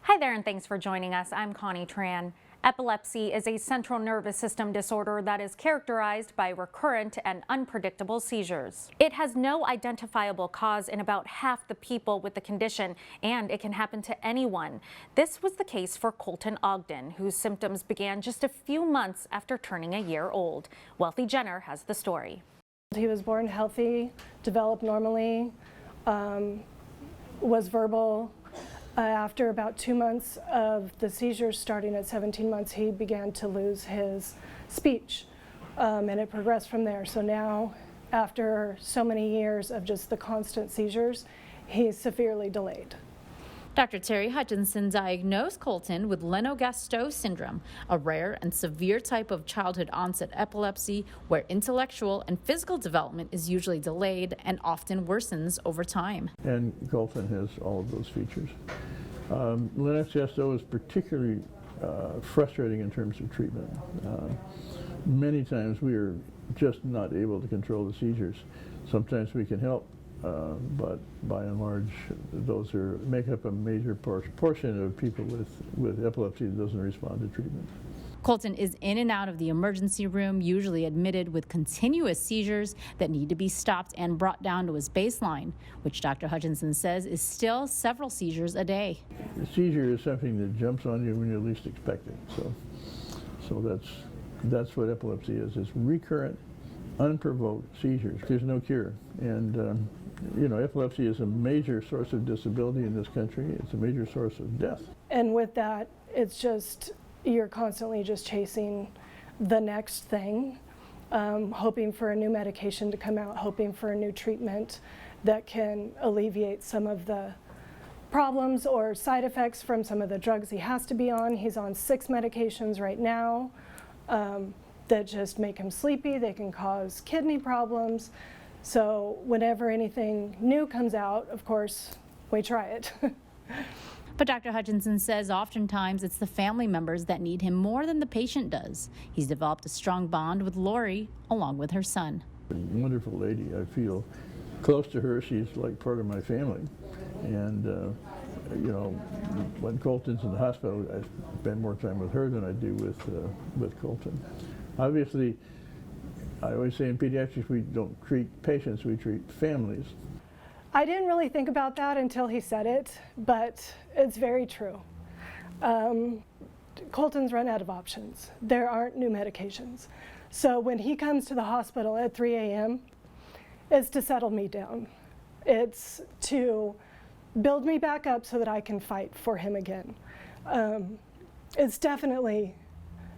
Hi there, and thanks for joining us. I'm Connie Tran. Epilepsy is a central nervous system disorder that is characterized by recurrent and unpredictable seizures. It has no identifiable cause in about half the people with the condition, and it can happen to anyone. This was the case for Colton Ogden, whose symptoms began just a few months after turning a year old. Wealthy Jenner has the story. He was born healthy, developed normally, was verbal. After about 2 months of the seizures starting at 17 months, he began to lose his speech, and it progressed from there. So now, after so many years of just the constant seizures, he's severely delayed. Dr. Terry Hutchinson diagnosed Colton with Lennox-Gastaut syndrome, a rare and severe type of childhood onset epilepsy where intellectual and physical development is usually delayed and often worsens over time. And Colton has all of those features. Lennox-Gastaut is particularly frustrating in terms of treatment. Many times we are just not able to control the seizures. Sometimes we can help. But by and large, those make up a major portion of people with epilepsy that doesn't respond to treatment. Colton is in and out of the emergency room, usually admitted with continuous seizures that need to be stopped and brought down to his baseline, which Dr. Hutchinson says is still several seizures a day. The seizure is something that jumps on you when you least expect it. So that's what epilepsy is. It's recurrent, unprovoked seizures. There's no cure. And you know, epilepsy is a major source of disability in this country. It's a major source of death. And with that, it's just, you're constantly just chasing the next thing, hoping for a new medication to come out, hoping for a new treatment that can alleviate some of the problems or side effects from some of the drugs he has to be on. He's on 6 medications right now that just make him sleepy. They can cause kidney problems. So whenever anything new comes out, of course, we try it. But Dr. Hutchinson says oftentimes it's the family members that need him more than the patient does. He's developed a strong bond with Lori, along with her son. A wonderful lady. I feel close to her. She's like part of my family. And, you know, when Colton's in the hospital, I spend more time with her than I do with Colton. Obviously, I always say in pediatrics we don't treat patients, we treat families. I didn't really think about that until he said it, but it's very true. Colton's run out of options. There aren't new medications. So when he comes to the hospital at 3 a.m., it's to settle me down. It's to build me back up so that I can fight for him again. It's definitely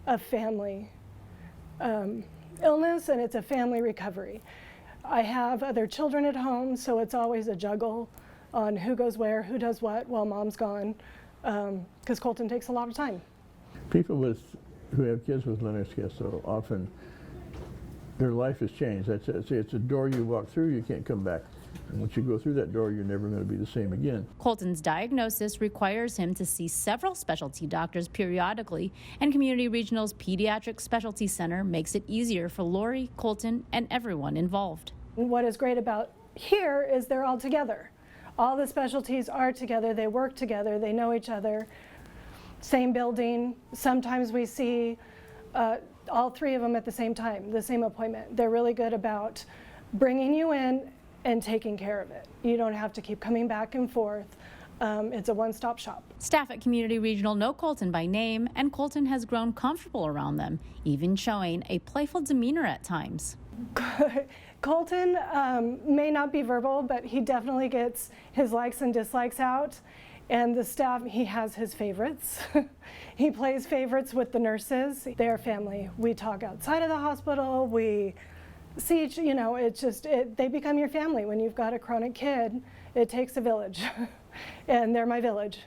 a family illness, and it's a family recovery. I have other children at home, so it's always a juggle on who goes where, who does what while mom's gone, because Colton takes a lot of time. People who have kids with Lennox-Gastaut, often their life has changed. It's a door you walk through, you can't come back. And once you go through that door, you're never going to be the same again. Colton's diagnosis requires him to see several specialty doctors periodically, and Community Regional's Pediatric Specialty Center makes it easier for Lori, Colton, and everyone involved. What is great about here is they're all together. All the specialties are together, they work together, they know each other. Same building. Sometimes we see all 3 of them at the same time, the same appointment. They're really good about bringing you in and taking care of it. You don't have to keep coming back and forth. It's a one-stop shop. Staff at Community Regional know Colton by name, and Colton has grown comfortable around them, even showing a playful demeanor at times. Colton may not be verbal, but he definitely gets his likes and dislikes out. And the staff, he has his favorites. He plays favorites with the nurses. They're family. We talk outside of the hospital. We see each, you know, it's just, they become your family. When you've got a chronic kid, it takes a village. And they're my village.